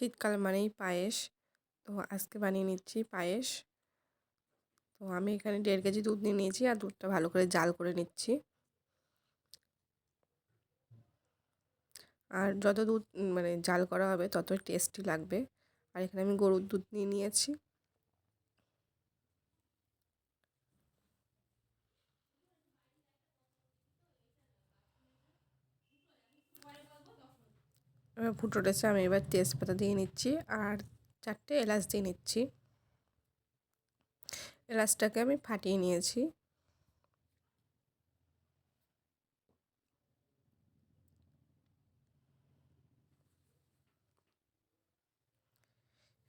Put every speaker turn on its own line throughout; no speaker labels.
শীতকাল মানেই পায়েস। তো আজকে বানিয়ে নিচ্ছি পায়েস। তো আমি এখানে 1.5 কেজি দুধ নিয়ে নিয়েছি আর দুধটা ভালো করে জাল করে নিচ্ছি। আর যত দুধ মানে জাল করা হবে ততই টেস্টি লাগবে। আর এখানে আমি গরুর দুধ নিয়ে নিয়েছি। এবার ফুটোটেছে আমি এবার তেজপাতা দিয়ে নিচ্ছি আর 4টে এলাচ দিয়ে নিচ্ছি। এলাচটাকে আমি ফাটিয়ে নিয়েছি।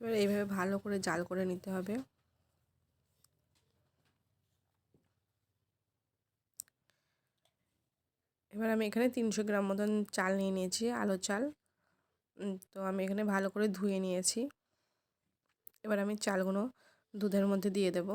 এবার এইভাবে ভালো করে জাল করে নিতে হবে। এবার আমি এখানে 300 গ্রাম মতন চাল নিয়ে নিয়েছি, আলো চাল। তো আমি এখানে ভালো করে ধুয়ে নিয়েছি। এবার আমি চালগুলো দুধের মধ্যে দিয়ে দেব।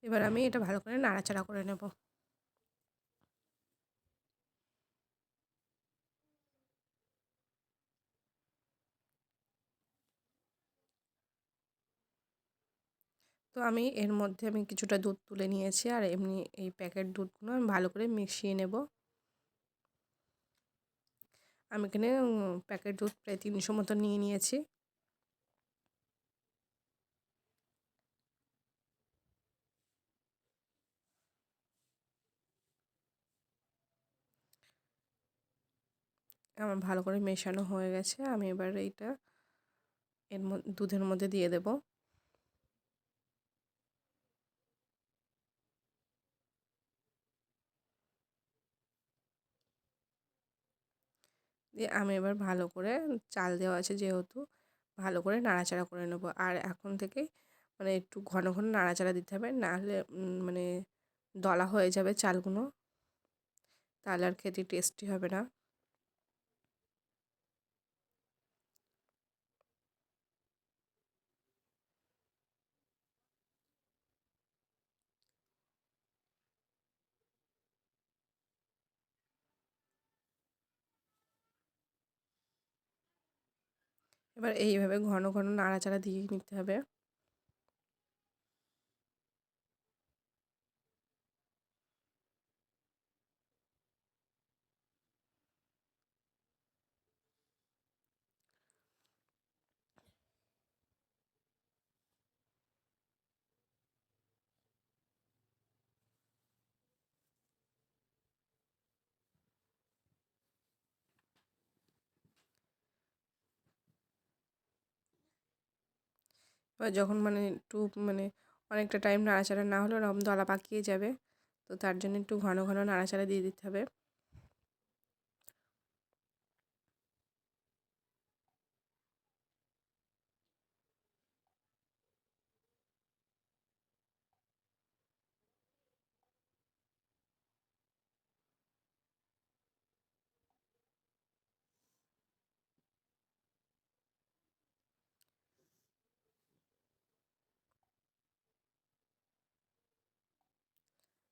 এবার আমি এটা ভালো করে নাড়াচাড়া করে নেব। তো আমি এর মধ্যে কিছুটা দুধ তুলে নিয়েছি আর এমনি এই প্যাকেট দুধগুলো আমি ভালো করে মিশিয়ে নেব। আমি এখানে প্যাকেট দুধ প্রায় 300 মতো নিয়ে নিয়েছি। আমার ভালো করে মেশানো হয়ে গেছে। আমি এবার এইটা দুধের মধ্যে দিয়ে দেব। দিয়ে আমি এবার ভালো করে, চাল দেওয়া আছে যেহেতু, ভালো করে নাড়াচাড়া করে নেব। আর এখন থেকে মানে একটু ঘন ঘন নাড়াচাড়া দিতে হবে, নাহলে মানে দলা হয়ে যাবে চালগুলো, তাহলে আর খেতে টেস্টি হবে না। এবার এইভাবে ঘন ঘন নাড়াচাড়া দিয়ে নিতে হবে। এবার যখন মানে একটু মানে অনেকটা টাইম নাড়াচাড়া না হলে ওরকম দলা পাকিয়ে যাবে, তো তার জন্য একটু ঘন ঘন নাড়াচাড়া দিয়ে দিতে হবে।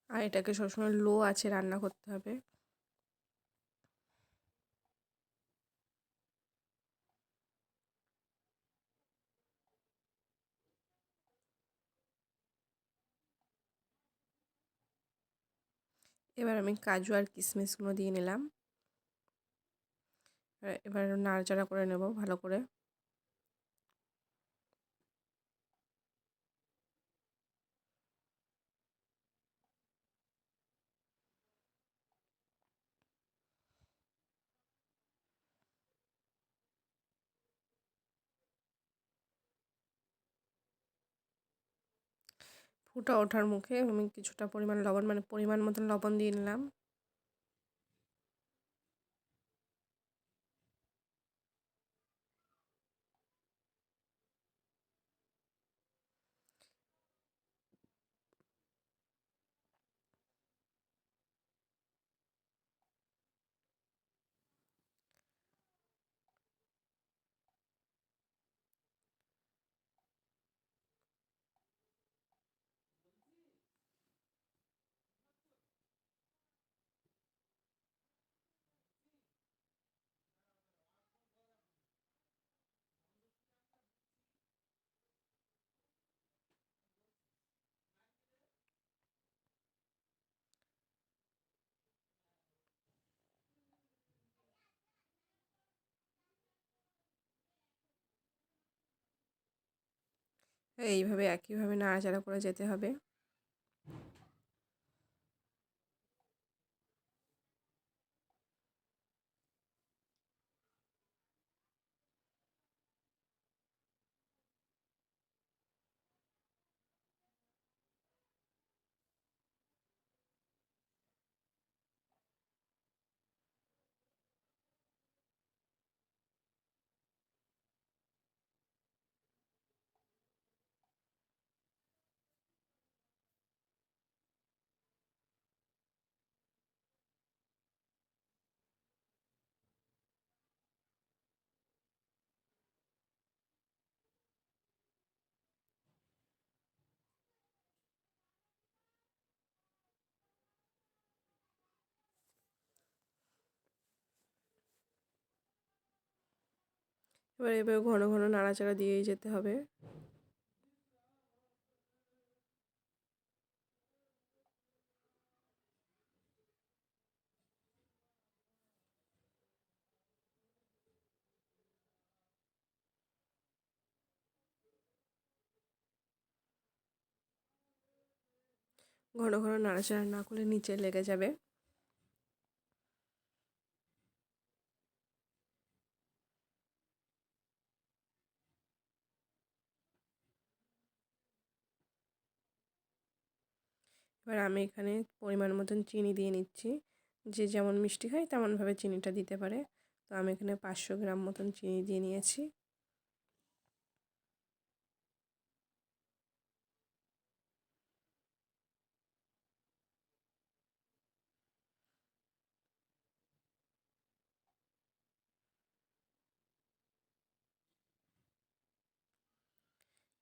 আর এটাকে সবসময় লো আছে রান্না করতে হবে। এবার আমি কাজু আর কিশমিশগুলো দিয়ে নিলাম। এবার নাড়াচাড়া করে নেব ভালো করে। ফুটা ওঠার মুখে আমি কিছুটা পরিমাণ লবণ, মানে পরিমাণ মতন লবণ দিয়ে নিলাম। এইভাবে একইভাবে নাড়াচাড়া করে যেতে হবে। এবার এভাবে ঘন ঘন নাড়াচাড়া দিয়েই যেতে হবে। ঘন ঘন নাড়াচাড়া না করলে নিচে লেগে যাবে। এবার আমি এখানে পরিমাণ মতন চিনি দিয়ে নিচ্ছি। যে যেমন মিষ্টি খায় তেমনভাবে চিনিটা দিতে পারে। তো আমি এখানে 500 গ্রাম মতন চিনি দিয়ে নিয়েছি।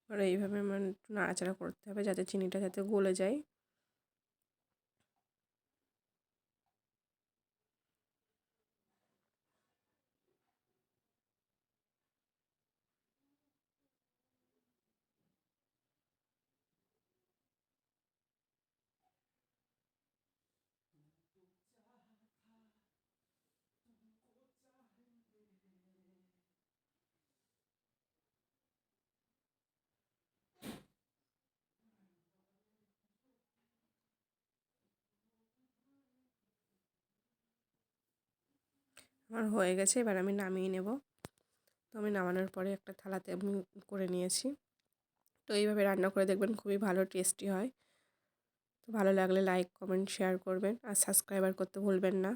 এবার এইভাবে মানে একটু নাড়াচাড়া করতে হবে যাতে চিনিটা যাতে গলে যায়। আমার হয়ে গেছে, এবার আমি নামিয়ে নেব। তো আমি নামানোর পরে একটা থালাতে আমি করে নিয়েছি। তো এইভাবে রান্না করে দেখবেন, খুবই ভালো টেস্টি হয়। তো ভালো লাগলে লাইক কমেন্ট শেয়ার করবেন আর সাবস্ক্রাইবার করতে ভুলবেন না।